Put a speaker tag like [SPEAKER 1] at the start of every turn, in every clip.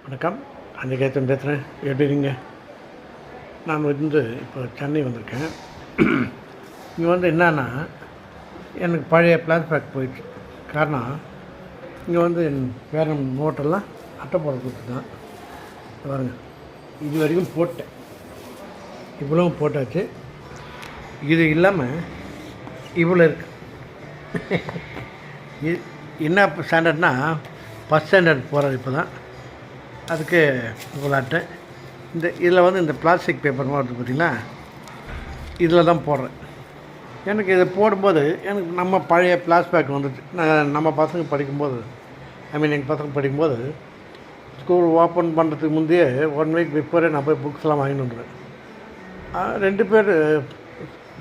[SPEAKER 1] வணக்கம். அன்றைக்கேத்தன் பேசுகிறேன். எப்படி இருக்கீங்க? நான் இப்போ சென்னை வந்திருக்கேன். இங்கே என்னன்னா எனக்கு பழைய ஃப்ளாஷ்பேக் போயிடுச்சு. காரணம் இங்கே என் பேரன் நோட்டெல்லாம் அட்டை போட கொடுத்துதான் பாருங்க. இது வரைக்கும் போட்டேன், இவ்வளவும் போட்டாச்சு. இது இல்லாமல் இவ்வளோ இருக்குது. இது என்ன ஸ்டாண்டர்ட்னா ஃபஸ்ட் ஸ்டாண்டர்ட் போகிறது இப்போ தான். அதுக்கு இவ்வளோ அட்டை. இதில் இந்த பிளாஸ்டிக் பேப்பர் வருது பார்த்திங்களா, இதில் தான் போடுறேன். எனக்கு இதை போடும்போது எனக்கு நம்ம பழைய ஃப்ளாஷ்பேக் வந்துச்சு. நம்ம பசங்க படிக்கும்போது, எங்கள் பசங்க படிக்கும்போது ஸ்கூல் ஓப்பன் பண்ணுறதுக்கு முந்தையே 1 வீக் பிஃபோரே நான் போய் புக்ஸ்லாம் வாங்கிட்டு வந்துடுவேன். 2 பேர்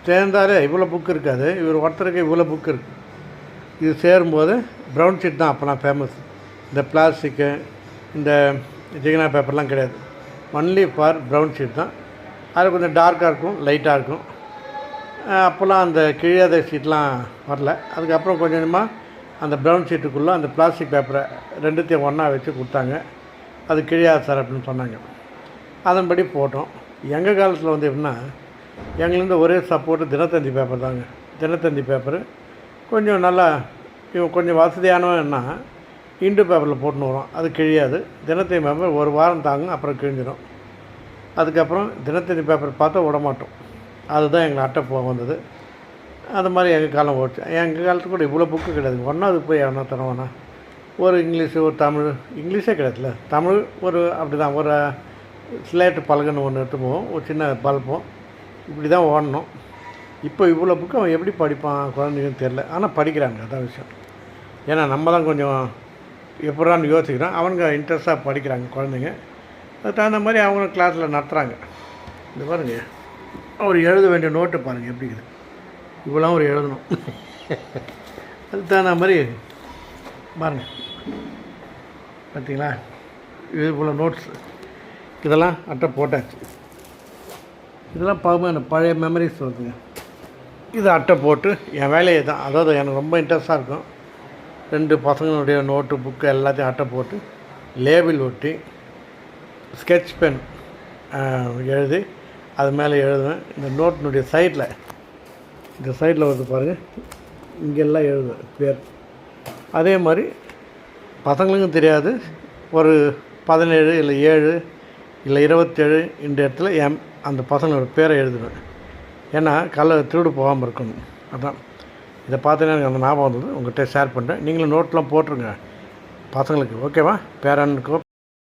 [SPEAKER 1] சேர்ந்தாலே இவ்வளோ புக் இருக்காது, இவர் ஒருத்தருக்கு இவ்வளோ புக் இருக்குது. இது சேரும்போது ப்ரௌன் ஷீட் தான் அப்போலாம் ஃபேமஸ். இந்த பிளாஸ்டிக்கு இந்த ஜிகினா பேப்பர்லாம் கிடையாது. ஒன்லி ஃபார் ப்ரௌன் ஷீட் தான். அது கொஞ்சம் டார்க்காக இருக்கும், லைட்டாக இருக்கும். அப்போல்லாம் அந்த கிழியாத ஷீட்லாம் வரல. அதுக்கப்புறம் கொஞ்சம் கொஞ்சமாக அந்த ப்ரௌன் ஷீட்டுக்குள்ளே அந்த பிளாஸ்டிக் பேப்பரை 2த்தையும் ஒன்றா வச்சு கொடுத்தாங்க. அது கிழியாது சார் அப்படின்னு சொன்னாங்க. அதன்படி போட்டோம். எங்கள் காலத்தில் எப்படின்னா, எங்கேருந்து ஒரே சப்போர்ட்டு தினத்தந்தி பேப்பர் தாங்க. தினத்தந்தி பேப்பரு கொஞ்சம் நல்லா கொஞ்சம் வசதியானவன்னா இண்டு பேப்பரில் போட்டுன்னு வரும், அது கிழியாது. தினத்தந்தி பேப்பர் 1 வாரம் தாங்கும், அப்புறம் கிழிஞ்சிடும். அதுக்கப்புறம் தினத்தந்தி பேப்பர் பார்த்தா விடமாட்டோம். அதுதான் எங்களை அட்டை வந்தது. அது மாதிரி எங்கள் காலம் ஓடிச்சு. எங்கள் காலத்துக்கு கூட இவ்வளோ புக்கு கிடையாது. ஒன்றாவது போய் எவனா தரவானா ஒரு இங்கிலீஷு, ஒரு தமிழ். இங்கிலீஷே கிடையாதுல, தமிழ் ஒரு அப்படி தான். ஒரு ஸ்லேட்டு பலகன்னு ஒன்று எடுத்து போவோம், ஒரு சின்ன பல்போம், இப்படி தான் ஓடணும். இப்போ இவ்வளோ புக்கு அவன் எப்படி படிப்பான் குழந்தைங்கன்னு தெரில. ஆனால் படிக்கிறாங்க, அதான் விஷயம். ஏன்னா நம்ம தான் கொஞ்சம் எப்படான்னு யோசிக்கிறோம். அவனுங்க இன்ட்ரெஸ்ட்டாக படிக்கிறாங்க குழந்தைங்க. அதுக்கு தகுந்த மாதிரி அவங்க கிளாஸில் நடத்துகிறாங்க. இந்த பாருங்க, அவர் எழுத வேண்டிய நோட்டு பாருங்கள் எப்படி இருக்குது. இவ்வளோ ஒரு எழுதணும். அதுக்கு தகுந்த மாதிரி பாருங்கள், பார்த்தீங்களா? இது இவ்வளோ நோட்ஸு, இதெல்லாம் அட்டை போட்டாச்சு. இதெல்லாம் பார்க்கும்போது பழைய மெமரிஸ் வருதுங்க. இது அட்டை போட்டு என் வேலையை தான், அதாவது எனக்கு ரொம்ப இன்ட்ரெஸ்ட்டாக இருக்கும். 2 பசங்களுடைய நோட்டு புக்கு எல்லாத்தையும் அட்டை போட்டு லேபிள் ஒட்டி ஸ்கெட்ச் பென் எழுதி அது மேலே எழுதுவேன். இந்த நோட்டினுடைய சைடில், இந்த சைடில் வருது பாருங்கள், இங்கெல்லாம் எழுதுவேன் பேர். அதே மாதிரி பசங்களுக்கும் தெரியாது, ஒரு 17 இல்லை 7 இல்லை 27 இந்த இடத்துல அந்த பசங்களோட பேரை எழுதுவேன். ஏன்னா திருடு போகாமல் இருக்கணும். அதான் இதை பார்த்தீங்கன்னா எனக்கு அந்த ஞாபகம் வந்தது, உங்கள்கிட்ட ஷேர் பண்ணுறேன். நீங்களும் நோட்லாம் போட்டுருங்க பசங்களுக்கு, ஓகேவா? பேரனுக்கோ